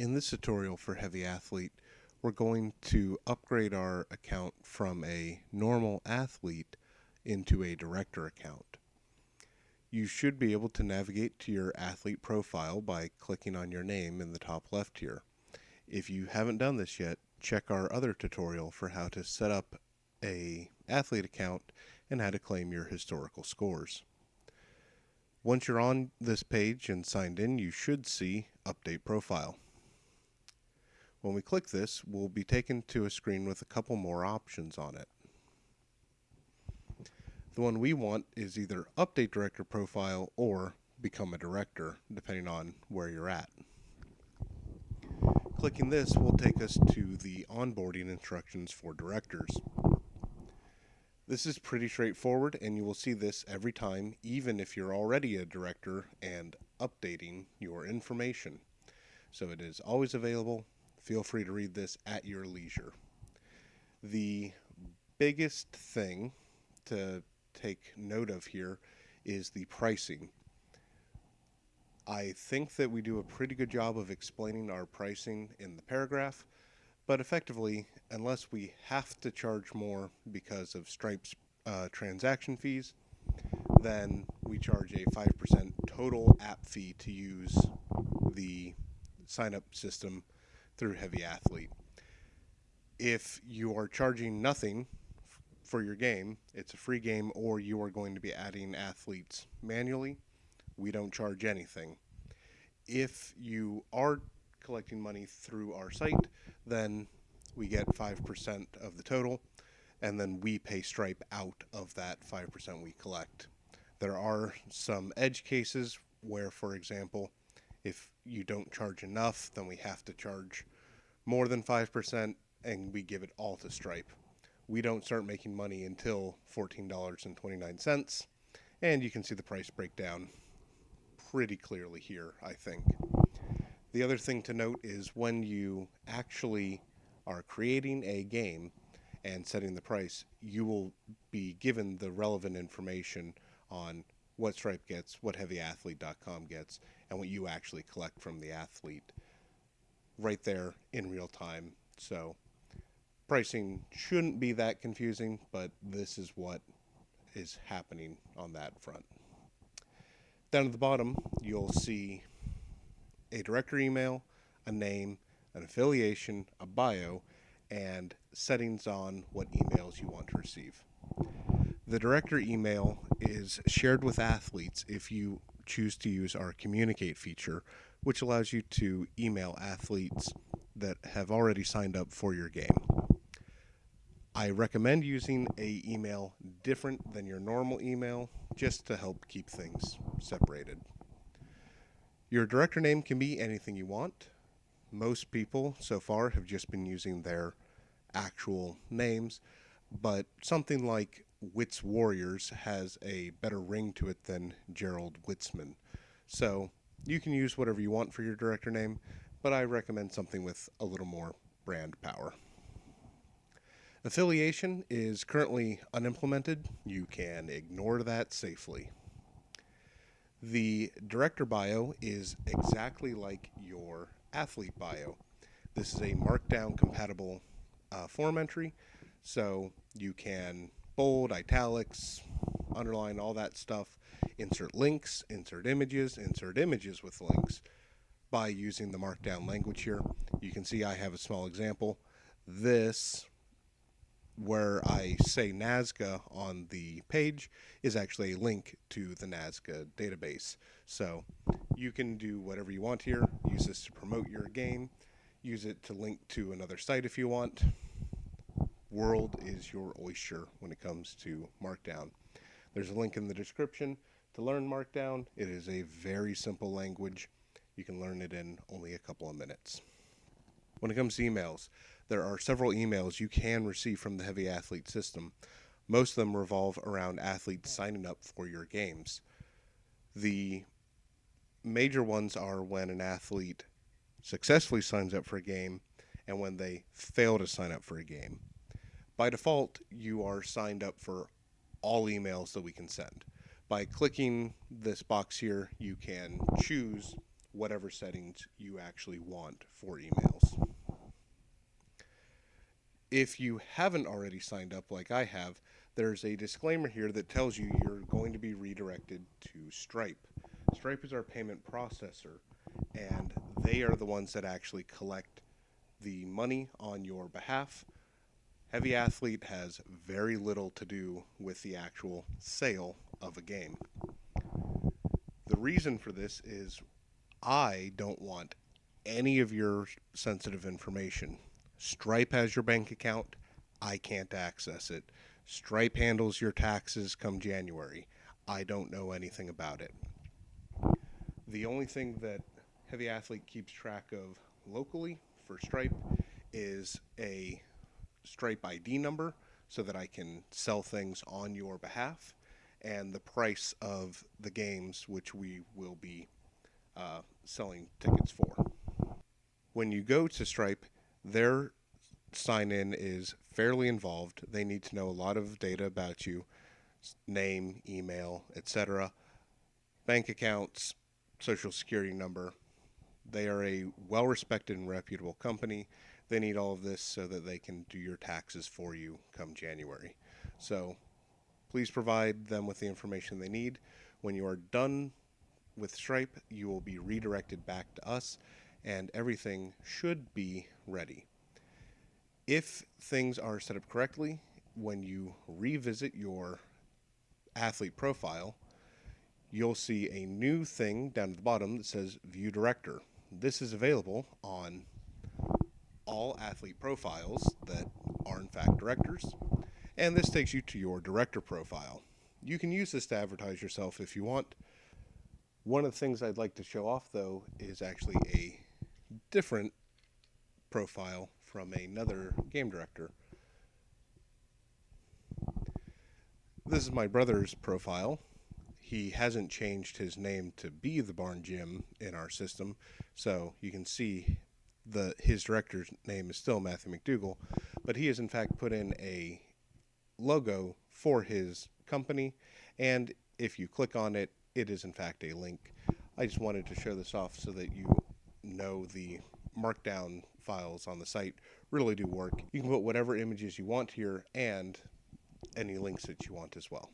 In this tutorial for Heavy Athlete, we're going to upgrade our account from a normal athlete into a director account. You should be able to navigate to your athlete profile by clicking on your name in the top left here. If you haven't done this yet, check our other tutorial for how to set up a athlete account and how to claim your historical scores. Once you're on this page and signed in, you should see Update Profile. When we click this, we'll be taken to a screen with a couple more options on it. The one we want is either Update Director Profile or Become a Director, depending on where you're at. Clicking this will take us to the onboarding instructions for directors. This is pretty straightforward, and you will see this every time, even if you're already a director and updating your information. So it is always available. Feel free to read this at your leisure. The biggest thing to take note of here is the pricing. I think that we do a pretty good job of explaining our pricing in the paragraph, but effectively, unless we have to charge more because of Stripe's transaction fees, then we charge a 5% total app fee to use the sign-up system through Heavy Athlete. If you are charging nothing for your game, it's a free game, or you are going to be adding athletes manually, we don't charge anything. If you are collecting money through our site, then we get 5% of the total, and then we pay Stripe out of that 5% we collect. There are some edge cases where, for example, if you don't charge enough, then we have to charge more than 5%, and we give it all to Stripe. We don't start making money until $14.29, and you can see the price breakdown pretty clearly here, I think. The other thing to note is when you actually are creating a game and setting the price, you will be given the relevant information on what Stripe gets, what HeavyAthlete.com gets, and what you actually collect from the athlete right there in real time. So pricing shouldn't be that confusing, but this is what is happening on that front. Down at the bottom, you'll see a director email, a name, an affiliation, a bio, and settings on what emails you want to receive. The director email is shared with athletes if you choose to use our communicate feature, which allows you to email athletes that have already signed up for your game. I recommend using an email different than your normal email just to help keep things separated. Your director name can be anything you want. Most people so far have just been using their actual names, but something like Wits Warriors has a better ring to it than Gerald Witzman. So you can use whatever you want for your director name, but I recommend something with a little more brand power. Affiliation is currently unimplemented. You can ignore that safely. The director bio is exactly like your athlete bio. This is a Markdown compatible form entry, so you can bold, italics, underline, all that stuff, insert links, insert images with links by using the Markdown language here. You can see I have a small example. This, where I say NASGA on the page, is actually a link to the NASGA database. So you can do whatever you want here. Use this to promote your game. Use it to link to another site if you want. World is your oyster when it comes to Markdown. There's a link in the description to learn Markdown. It is a very simple language. You can learn it in only a couple of minutes. When it comes to emails, there are several emails you can receive from the Heavy Athlete system. Most of them revolve around athletes signing up for your games. The major ones are when an athlete successfully signs up for a game and when they fail to sign up for a game. By default, you are signed up for all emails that we can send. By clicking this box here, you can choose whatever settings you actually want for emails. If you haven't already signed up like I have, there's a disclaimer here that tells you you're going to be redirected to Stripe. Stripe is our payment processor, and they are the ones that actually collect the money on your behalf. Heavy Athlete has very little to do with the actual sale of a game. The reason for this is I don't want any of your sensitive information. Stripe has your bank account. I can't access it. Stripe handles your taxes come January. I don't know anything about it. The only thing that Heavy Athlete keeps track of locally for Stripe is a Stripe ID number so that I can sell things on your behalf, and the price of the games which we will be selling tickets for. When you go to Stripe, their sign in is fairly involved. They need to know a lot of data about you: name, email, etc., bank accounts, social security number. They are a well respected and reputable company. They need all of this so that they can do your taxes for you come January. So please provide them with the information they need. When you are done with Stripe, you will be redirected back to us, and everything should be ready. If things are set up correctly, when you revisit your athlete profile, you'll see a new thing down at the bottom that says View Director. This is available on all athlete profiles that are in fact directors, and this takes you to your director profile. You can use this to advertise yourself if you want. One of the things I'd like to show off, though, is actually a different profile from another game director. This is my brother's profile. He hasn't changed his name to be the Barn Gym in our system, so you can see his director's name is still Matthew McDougall, but he has in fact put in a logo for his company, and if you click on it, it is in fact a link. I just wanted to show this off so that you know the markdown files on the site really do work. You can put whatever images you want here and any links that you want as well.